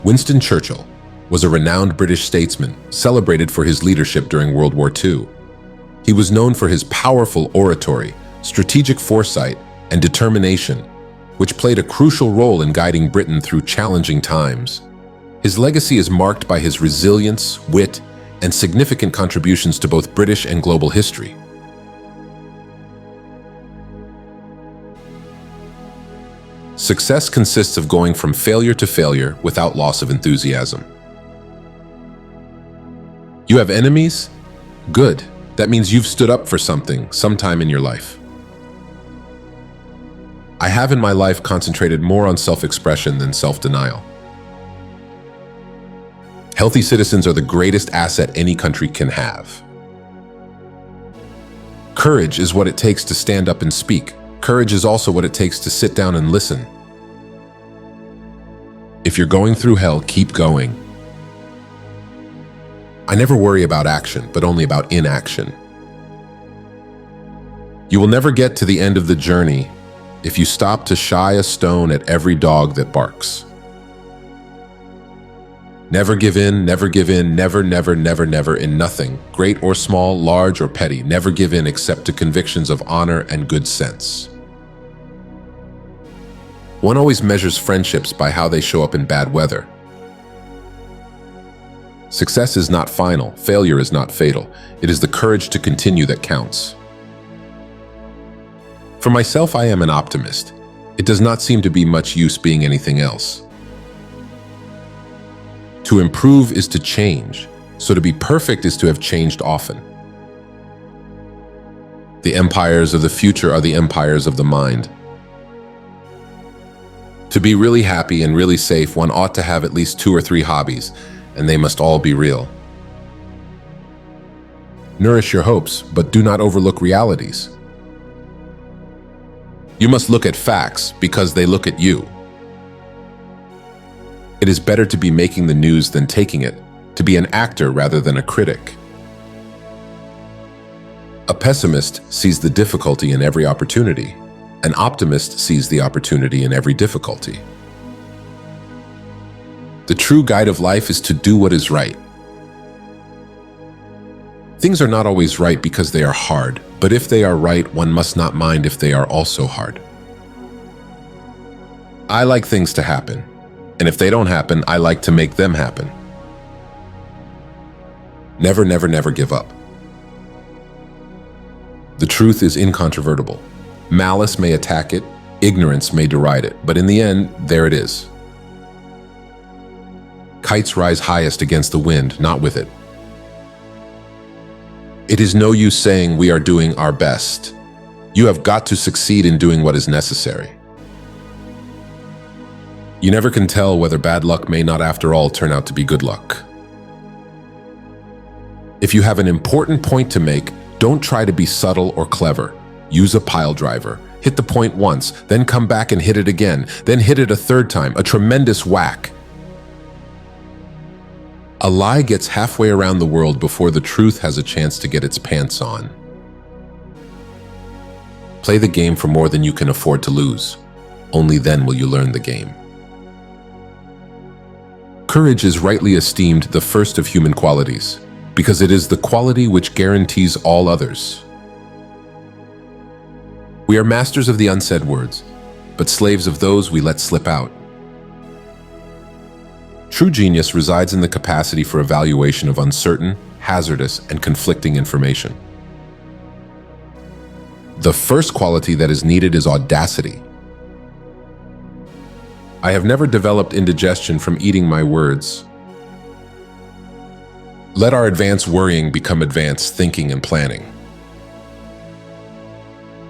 Winston Churchill was a renowned British statesman celebrated for his leadership during World War II. He was known for his powerful oratory, strategic foresight, and determination, which played a crucial role in guiding Britain through challenging times. His legacy is marked by his resilience, wit, and significant contributions to both British and global history. Success consists of going from failure to failure without loss of enthusiasm. You have enemies? Good. That means you've stood up for something sometime in your life. I have in my life concentrated more on self-expression than self-denial. Healthy citizens are the greatest asset any country can have. Courage is what it takes to stand up and speak. Courage is also what it takes to sit down and listen. If you're going through hell, keep going. I never worry about action, but only about inaction. You will never get to the end of the journey if you stop to shy a stone at every dog that barks. Never give in, never give in, never, never, never, never in nothing, great or small, large or petty. Never give in except to convictions of honor and good sense. One always measures friendships by how they show up in bad weather. Success is not final, failure is not fatal. It is the courage to continue that counts. For myself, I am an optimist. It does not seem to be much use being anything else. To improve is to change, so to be perfect is to have changed often. The empires of the future are the empires of the mind. To be really happy and really safe, one ought to have at least 2 or 3 hobbies, and they must all be real. Nourish your hopes, but do not overlook realities. You must look at facts because they look at you. It is better to be making the news than taking it, to be an actor rather than a critic. A pessimist sees the difficulty in every opportunity. An optimist sees the opportunity in every difficulty. The true guide of life is to do what is right. Things are not always right because they are hard, but if they are right, one must not mind if they are also hard. I like things to happen, and if they don't happen, I like to make them happen. Never, never, never give up. The truth is incontrovertible. Malice may attack it, ignorance may deride it, but in the end, there it is. Kites rise highest against the wind, not with it. It is no use saying we are doing our best. You have got to succeed in doing what is necessary. You never can tell whether bad luck may not after all turn out to be good luck. If you have an important point to make, don't try to be subtle or clever. Use a pile driver. Hit the point once, then come back and hit it again, then hit it a third time, a tremendous whack. A lie gets halfway around the world before the truth has a chance to get its pants on. Play the game for more than you can afford to lose. Only then will you learn the game. Courage is rightly esteemed the first of human qualities, because it is the quality which guarantees all others. We are masters of the unsaid words, but slaves of those we let slip out. True genius resides in the capacity for evaluation of uncertain, hazardous, and conflicting information. The first quality that is needed is audacity. I have never developed indigestion from eating my words. Let our advanced worrying become advanced thinking and planning.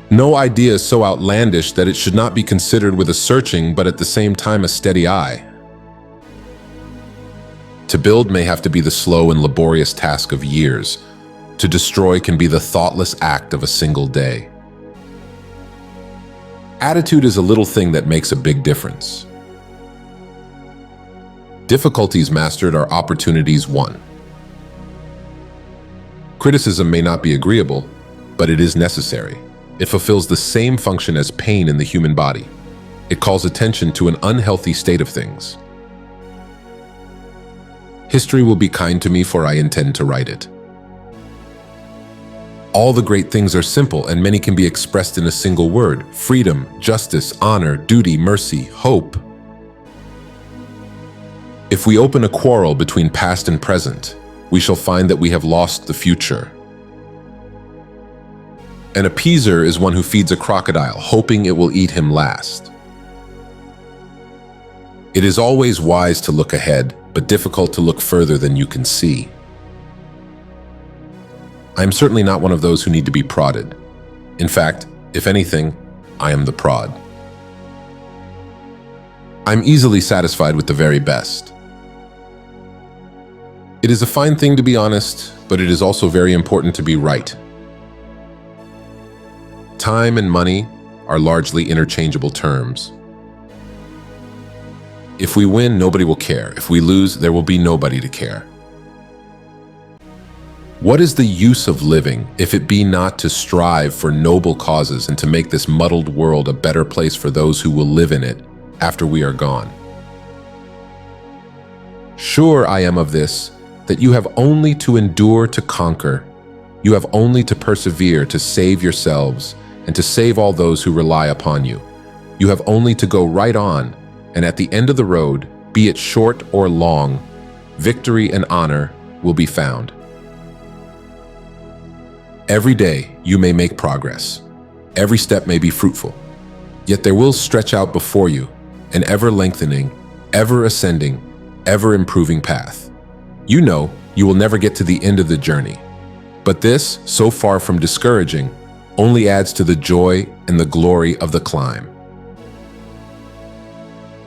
No idea is so outlandish that it should not be considered with a searching but at the same time a steady eye. To build may have to be the slow and laborious task of years. To destroy can be the thoughtless act of a single day. Attitude is a little thing that makes a big difference. Difficulties mastered are opportunities won. Criticism may not be agreeable, but it is necessary. It fulfills the same function as pain in the human body. It calls attention to an unhealthy state of things. History will be kind to me, for I intend to write it. All the great things are simple, and many can be expressed in a single word: freedom, justice, honor, duty, mercy, hope. If we open a quarrel between past and present, we shall find that we have lost the future. An appeaser is one who feeds a crocodile, hoping it will eat him last. It is always wise to look ahead, but difficult to look further than you can see. I am certainly not one of those who need to be prodded. In fact, if anything, I am the prod. I'm easily satisfied with the very best. It is a fine thing to be honest, but it is also very important to be right. Time and money are largely interchangeable terms. If we win, nobody will care. If we lose, there will be nobody to care. What is the use of living if it be not to strive for noble causes and to make this muddled world a better place for those who will live in it after we are gone? Sure I am of this, that you have only to endure to conquer. You have only to persevere to save yourselves and to save all those who rely upon you. You have only to go right on, and at the end of the road, be it short or long, victory and honor will be found. Every day you may make progress. Every step may be fruitful. Yet there will stretch out before you an ever-lengthening, ever-ascending, ever-improving path. You know you will never get to the end of the journey. But this, so far from discouraging, only adds to the joy and the glory of the climb.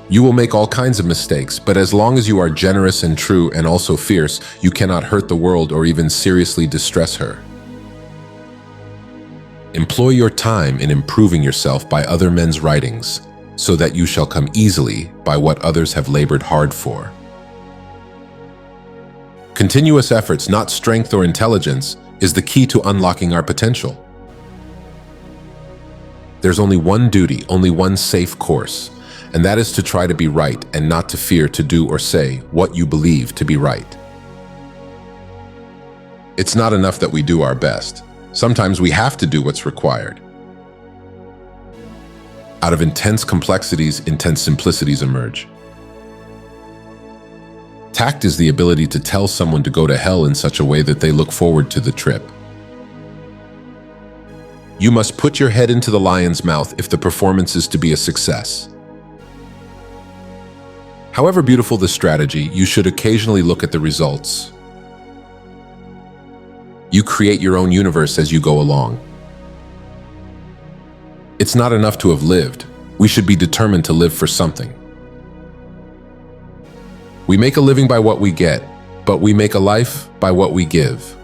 You will make all kinds of mistakes, but as long as you are generous and true and also fierce, you cannot hurt the world or even seriously distress her. Employ your time in improving yourself by other men's writings, so that you shall come easily by what others have labored hard for. Continuous efforts, not strength or intelligence, is the key to unlocking our potential. There's only one duty, only one safe course, and that is to try to be right and not to fear to do or say what you believe to be right. It's not enough that we do our best. Sometimes we have to do what's required. Out of intense complexities, intense simplicities emerge. Tact is the ability to tell someone to go to hell in such a way that they look forward to the trip. You must put your head into the lion's mouth if the performance is to be a success. However beautiful the strategy, you should occasionally look at the results. You create your own universe as you go along. It's not enough to have lived. We should be determined to live for something. We make a living by what we get, but we make a life by what we give.